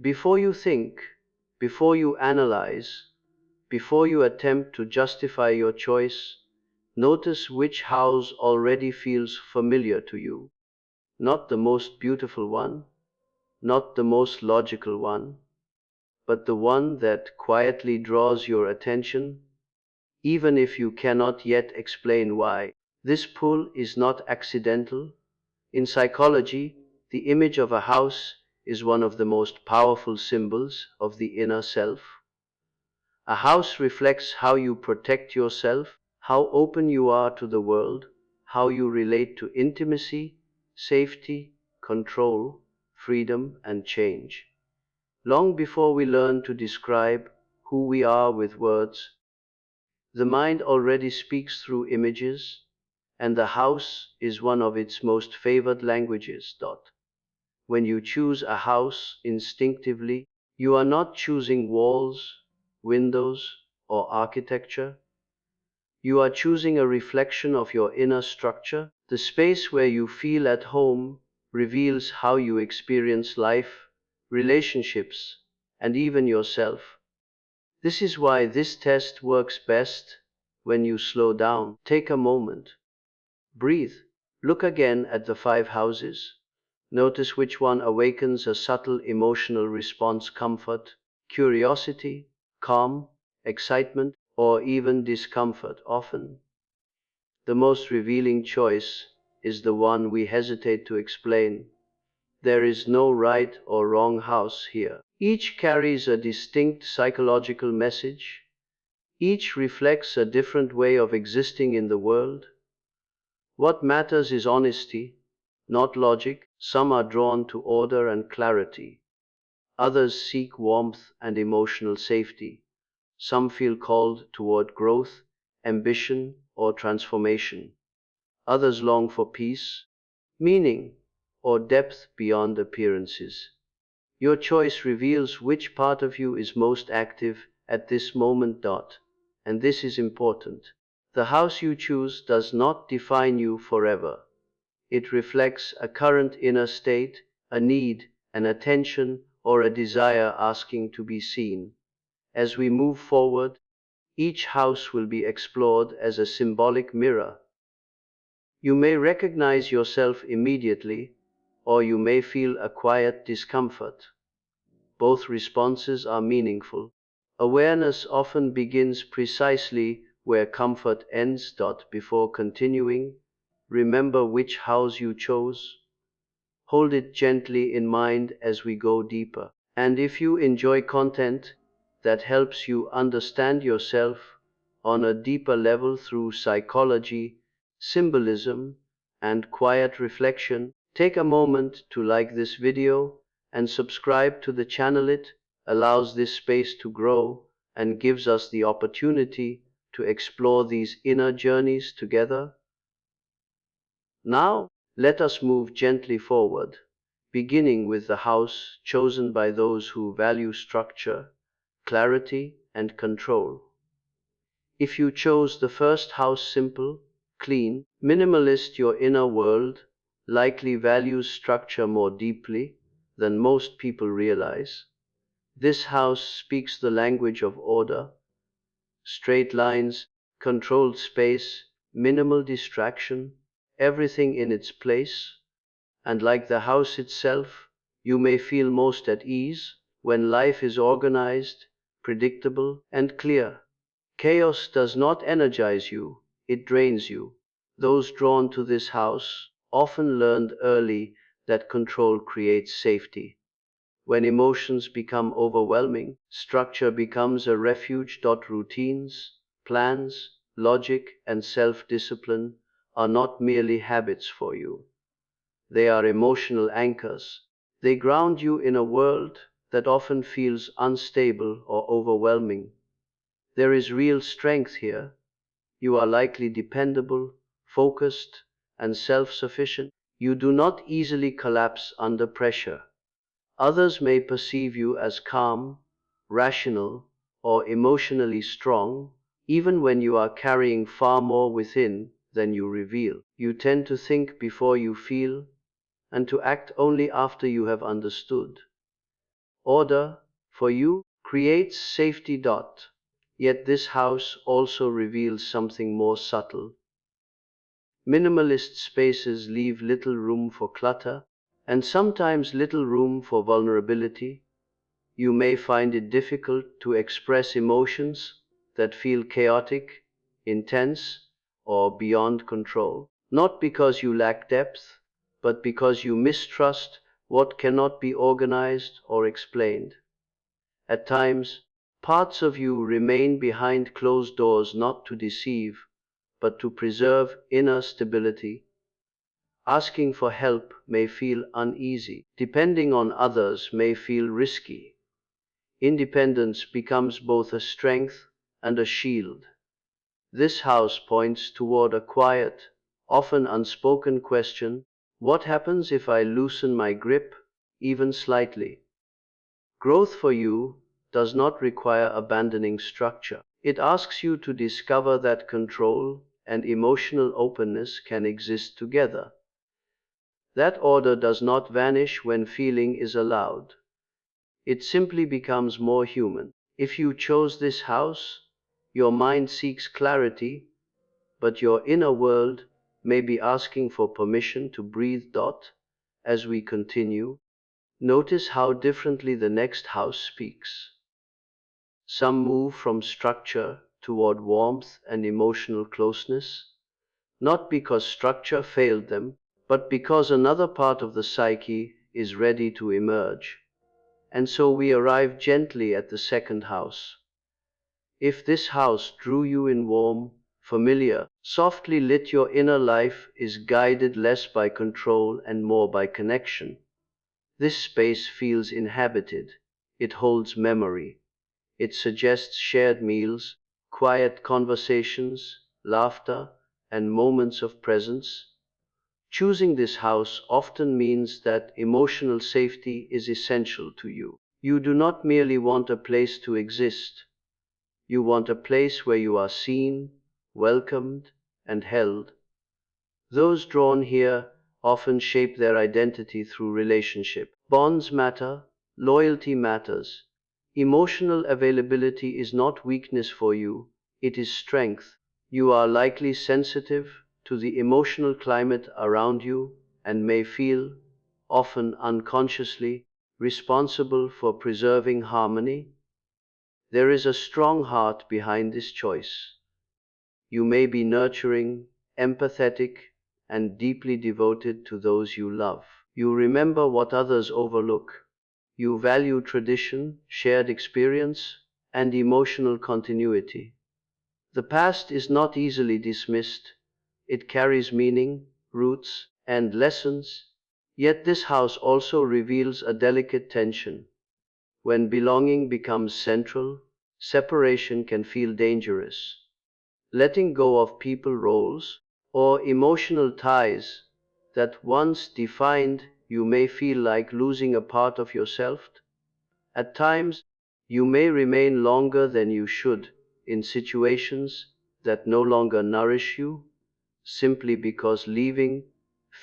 Before you think, before you analyze, before you attempt to justify your choice, notice which house already feels familiar to you. Not the most beautiful one, not the most logical one, but the one that quietly draws your attention, even if you cannot yet explain why. This pull is not accidental. In psychology, the image of a house is one of the most powerful symbols of the inner self. A house reflects how you protect yourself, how open you are to the world, how you relate to intimacy, safety, control, freedom, and change. Long before we learn to describe who we are with words, the mind already speaks through images, and the house is one of its most favored languages. When you choose a house instinctively, you are not choosing walls, windows, or architecture. You are choosing a reflection of your inner structure. The space where you feel at home reveals how you experience life, relationships, and even yourself. This is why this test works best when you slow down. Take a moment. Breathe. Look again at the 5 houses. Notice which one awakens a subtle emotional response: comfort, curiosity, calm, excitement, or even discomfort. Often, the most revealing choice is the one we hesitate to explain. There is no right or wrong house here. Each carries a distinct psychological message. Each reflects a different way of existing in the world. What matters is honesty, not logic. Some are drawn to order and clarity. Others seek warmth and emotional safety. Some feel called toward growth, ambition, or transformation. Others long for peace, meaning, or depth beyond appearances. Your choice reveals which part of you is most active at this moment. And this is important. The house you choose does not define you forever. It reflects a current inner state, a need, an attention, or a desire asking to be seen. As we move forward, each house will be explored as a symbolic mirror. You may recognize yourself immediately, or you may feel a quiet discomfort. Both responses are meaningful. Awareness often begins precisely where comfort ends. Before continuing, remember which house you chose. Hold it gently in mind as we go deeper. And if you enjoy content that helps you understand yourself on a deeper level through psychology, symbolism, and quiet reflection, take a moment to like this video and subscribe to the channel. It allows this space to grow and gives us the opportunity to explore these inner journeys together. Now, let us move gently forward, beginning with the house chosen by those who value structure, clarity, and control. If you chose the first house, simple, clean, minimalist, your inner world likely values structure more deeply than most people realize. This house speaks the language of order, straight lines, controlled space, minimal distraction, everything in its place. And like the house itself, you may feel most at ease when life is organized, predictable, and clear. Chaos does not energize you, it drains you. Those drawn to this house often learned early that control creates safety. When emotions become overwhelming, structure becomes a refuge. Routines, plans, logic, and self-discipline are not merely habits for you. They are emotional anchors. They ground you in a world that often feels unstable or overwhelming. There is real strength here. You are likely dependable, focused, and self-sufficient. You do not easily collapse under pressure. Others may perceive you as calm, rational, or emotionally strong, even when you are carrying far more within than you reveal. You tend to think before you feel, and to act only after you have understood. Order, for you, creates safety. Yet this house also reveals something more subtle. Minimalist spaces leave little room for clutter, and sometimes little room for vulnerability. You may find it difficult to express emotions that feel chaotic, intense, or beyond control, not because you lack depth, but because you mistrust what cannot be organized or explained. At times, parts of you remain behind closed doors, not to deceive, but to preserve inner stability. Asking for help may feel uneasy. Depending on others may feel risky. Independence becomes both a strength and a shield. This house points toward a quiet, often unspoken question: what happens if I loosen my grip, even slightly? Growth for you does not require abandoning structure. It asks you to discover that control and emotional openness can exist together. That order does not vanish when feeling is allowed. It simply becomes more human. If you chose this house, your mind seeks clarity, but your inner world may be asking for permission to breathe. As we continue, notice how differently the next house speaks. Some move from structure toward warmth and emotional closeness, not because structure failed them, but because another part of the psyche is ready to emerge. And so we arrive gently at the second house. If this house drew you in warm, familiar, softly lit, your inner life is guided less by control and more by connection. This space feels inhabited. It holds memory. It suggests shared meals, quiet conversations, laughter, and moments of presence. Choosing this house often means that emotional safety is essential to you. You do not merely want a place to exist. You want a place where you are seen, welcomed, and held. Those drawn here often shape their identity through relationship. Bonds matter, loyalty matters. Emotional availability is not weakness for you, it is strength. You are likely sensitive to the emotional climate around you and may feel, often unconsciously, responsible for preserving harmony. There is a strong heart behind this choice. You may be nurturing, empathetic, and deeply devoted to those you love. You remember what others overlook. You value tradition, shared experience, and emotional continuity. The past is not easily dismissed. It carries meaning, roots, and lessons. Yet this house also reveals a delicate tension. When belonging becomes central, separation can feel dangerous. Letting go of people roles or emotional ties that once defined you may feel like losing a part of yourself. At times, you may remain longer than you should in situations that no longer nourish you, simply because leaving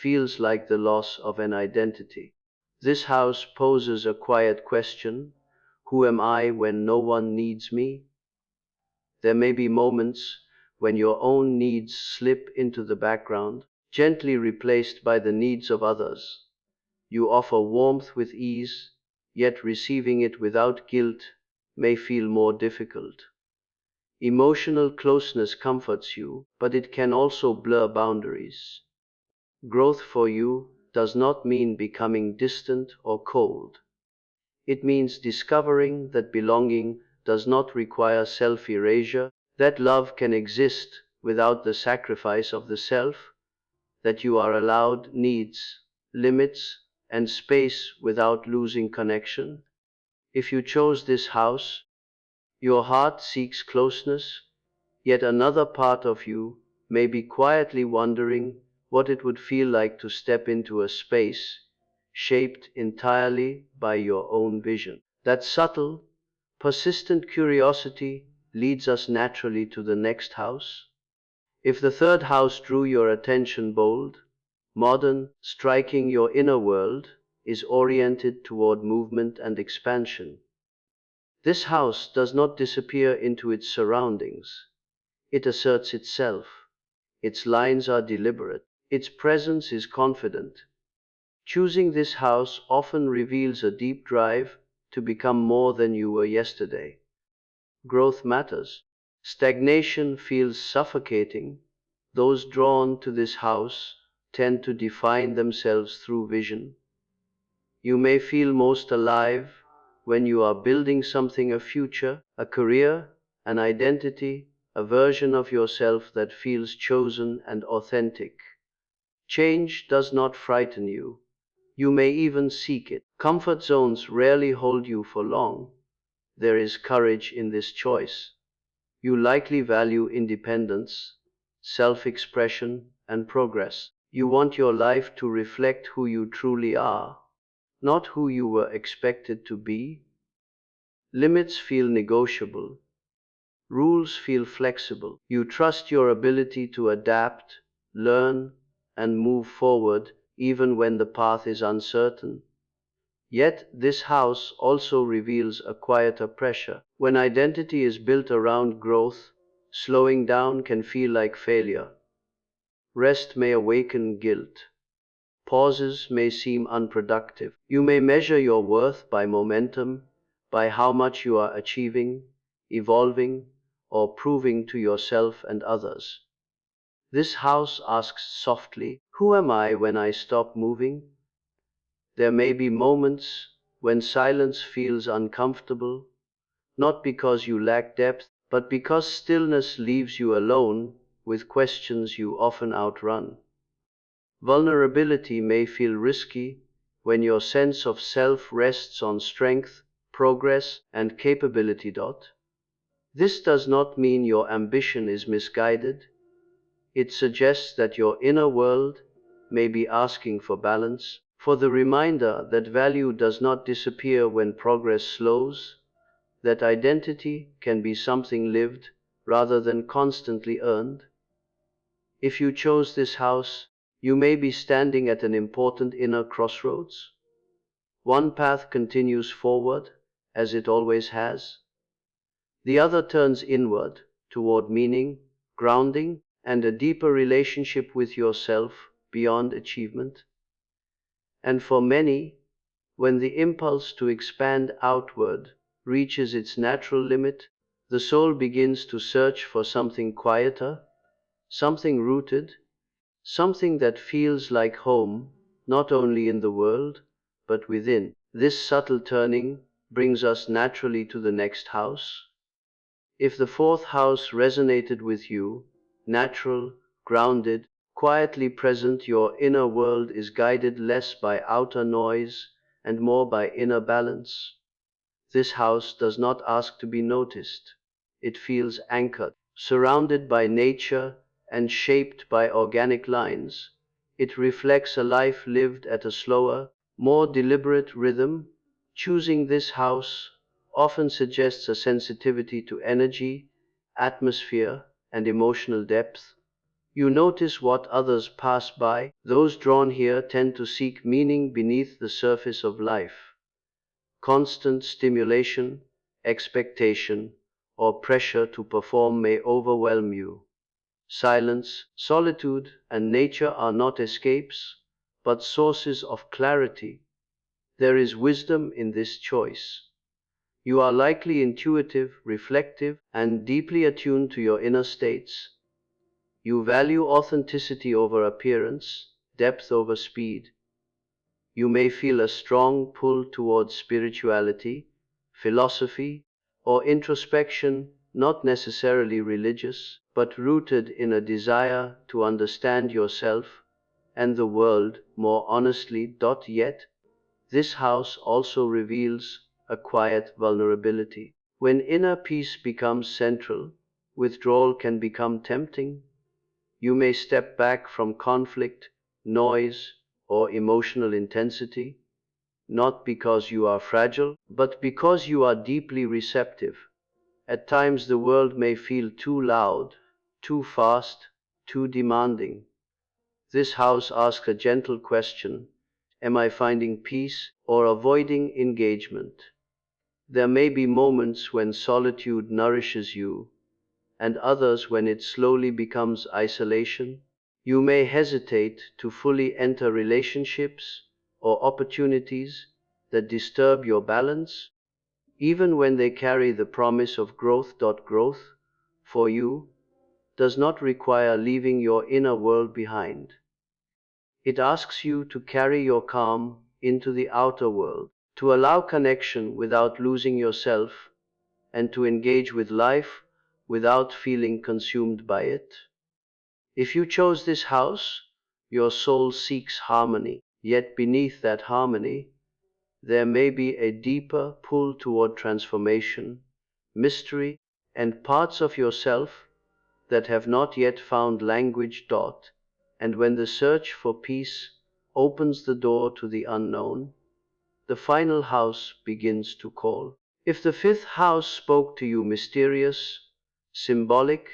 feels like the loss of an identity. This house poses a quiet question: who am I when no one needs me? There may be moments when your own needs slip into the background, gently replaced by the needs of others. You offer warmth with ease, yet receiving it without guilt may feel more difficult. Emotional closeness comforts you, but it can also blur boundaries. Growth for you does not mean becoming distant or cold. It means discovering that belonging does not require self-erasure, that love can exist without the sacrifice of the self, that you are allowed needs, limits, and space without losing connection. If you chose this house, your heart seeks closeness, yet another part of you may be quietly wondering what it would feel like to step into a space shaped entirely by your own vision. That subtle, persistent curiosity leads us naturally to the next house. If the third house drew your attention, bold, modern, striking your inner world, is oriented toward movement and expansion. This house does not disappear into its surroundings. It asserts itself. Its lines are deliberate. Its presence is confident. Choosing this house often reveals a deep drive to become more than you were yesterday. Growth matters. Stagnation feels suffocating. Those drawn to this house tend to define themselves through vision. You may feel most alive when you are building something, a future, a career, an identity, a version of yourself that feels chosen and authentic. Change does not frighten you. You may even seek it. Comfort zones rarely hold you for long. There is courage in this choice. You likely value independence, self-expression, and progress. You want your life to reflect who you truly are, not who you were expected to be. Limits feel negotiable. Rules feel flexible. You trust your ability to adapt, learn, and move forward even when the path is uncertain. Yet this house also reveals a quieter pressure. When identity is built around growth, slowing down can feel like failure. Rest may awaken guilt. Pauses may seem unproductive. You may measure your worth by momentum, by how much you are achieving, evolving, or proving to yourself and others. This house asks softly, who am I when I stop moving? There may be moments when silence feels uncomfortable, not because you lack depth, but because stillness leaves you alone with questions you often outrun. Vulnerability may feel risky when your sense of self rests on strength, progress, and capability. This does not mean your ambition is misguided. It suggests that your inner world may be asking for balance, for the reminder that value does not disappear when progress slows, that identity can be something lived rather than constantly earned. If you chose this house, you may be standing at an important inner crossroads. One path continues forward, as it always has. The other turns inward, toward meaning, grounding, and a deeper relationship with yourself beyond achievement. And for many, when the impulse to expand outward reaches its natural limit, the soul begins to search for something quieter, something rooted, something that feels like home, not only in the world, but within. This subtle turning brings us naturally to the next house. If the fourth house resonated with you, natural, grounded, quietly present, your inner world is guided less by outer noise and more by inner balance. This house does not ask to be noticed. It feels anchored, surrounded by nature and shaped by organic lines. It reflects a life lived at a slower, more deliberate rhythm. Choosing this house often suggests a sensitivity to energy, atmosphere, and emotional depth. You notice what others pass by. Those drawn here tend to seek meaning beneath the surface of life. Constant stimulation, expectation, or pressure to perform may overwhelm you. Silence, solitude, and nature are not escapes, but sources of clarity. There is wisdom in this choice. You are likely intuitive, reflective, and deeply attuned to your inner states. You value authenticity over appearance, depth over speed. You may feel a strong pull towards spirituality, philosophy, or introspection, not necessarily religious, but rooted in a desire to understand yourself and the world more honestly. Yet, this house also reveals a quiet vulnerability. When inner peace becomes central, withdrawal can become tempting. You may step back from conflict, noise, or emotional intensity, not because you are fragile, but because you are deeply receptive. At times the world may feel too loud, too fast, too demanding. This house asks a gentle question. Am I finding peace or avoiding engagement? There may be moments when solitude nourishes you, and others when it slowly becomes isolation. You may hesitate to fully enter relationships or opportunities that disturb your balance, even when they carry the promise of growth. Growth, for you, does not require leaving your inner world behind. It asks you to carry your calm into the outer world, to allow connection without losing yourself, and to engage with life without feeling consumed by it. If you chose this house, your soul seeks harmony, yet beneath that harmony, there may be a deeper pull toward transformation, mystery, and parts of yourself that have not yet found language. And when the search for peace opens the door to the unknown, the final house begins to call. If the fifth house spoke to you mysterious, symbolic,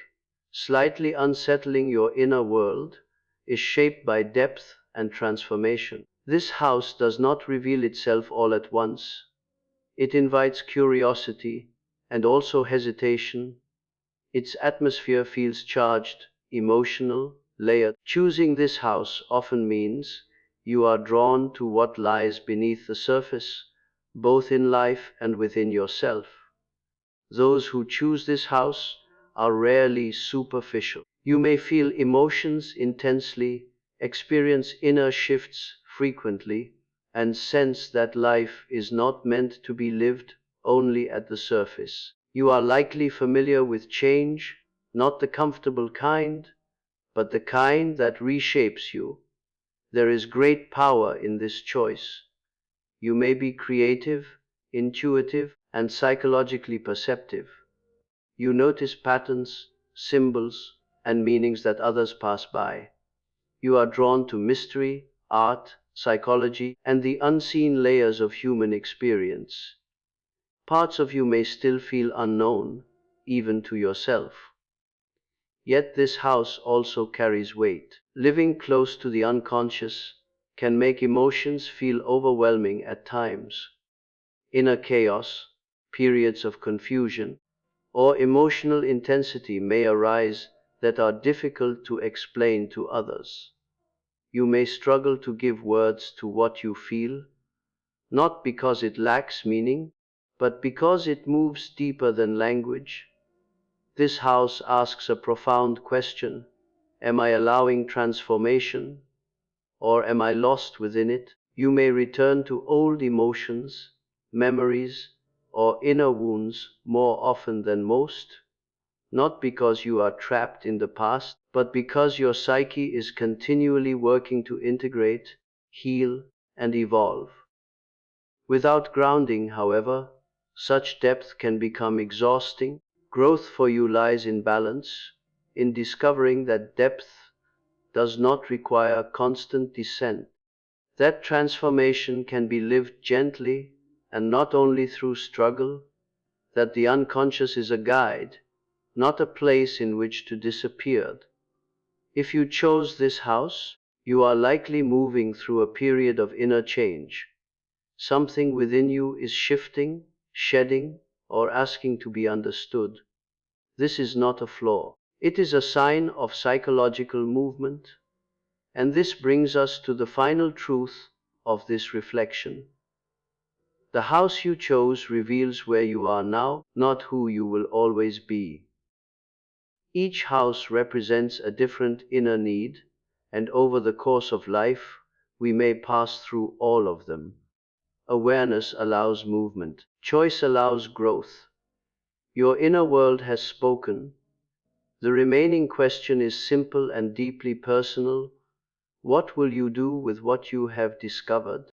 slightly unsettling, your inner world is shaped by depth and transformation. This house does not reveal itself all at once. It invites curiosity and also hesitation. Its atmosphere feels charged, emotional, layered. Choosing this house often means you are drawn to what lies beneath the surface, both in life and within yourself. Those who choose this house are rarely superficial. You may feel emotions intensely, experience inner shifts frequently, and sense that life is not meant to be lived only at the surface. You are likely familiar with change, not the comfortable kind, but the kind that reshapes you. There is great power in this choice. You may be creative, intuitive, and psychologically perceptive. You notice patterns, symbols, and meanings that others pass by. You are drawn to mystery, art, psychology, and the unseen layers of human experience. Parts of you may still feel unknown, even to yourself. Yet this house also carries weight. Living close to the unconscious can make emotions feel overwhelming at times. Inner chaos, periods of confusion, or emotional intensity may arise that are difficult to explain to others. You may struggle to give words to what you feel, not because it lacks meaning, but because it moves deeper than language. This house asks a profound question. Am I allowing transformation, or am I lost within it? You may return to old emotions, memories, or inner wounds more often than most, not because you are trapped in the past, but because your psyche is continually working to integrate, heal, and evolve. Without grounding, however, such depth can become exhausting. Growth for you lies in balance, in discovering that depth does not require constant descent, that transformation can be lived gently and not only through struggle, that the unconscious is a guide, not a place in which to disappear. If you chose this house, you are likely moving through a period of inner change. Something within you is shifting, shedding, or asking to be understood. This is not a flaw. It is a sign of psychological movement. And this brings us to the final truth of this reflection. The house you chose reveals where you are now, not who you will always be. Each house represents a different inner need, and over the course of life, we may pass through all of them. Awareness allows movement. Choice allows growth. Your inner world has spoken. The remaining question is simple and deeply personal. What will you do with what you have discovered?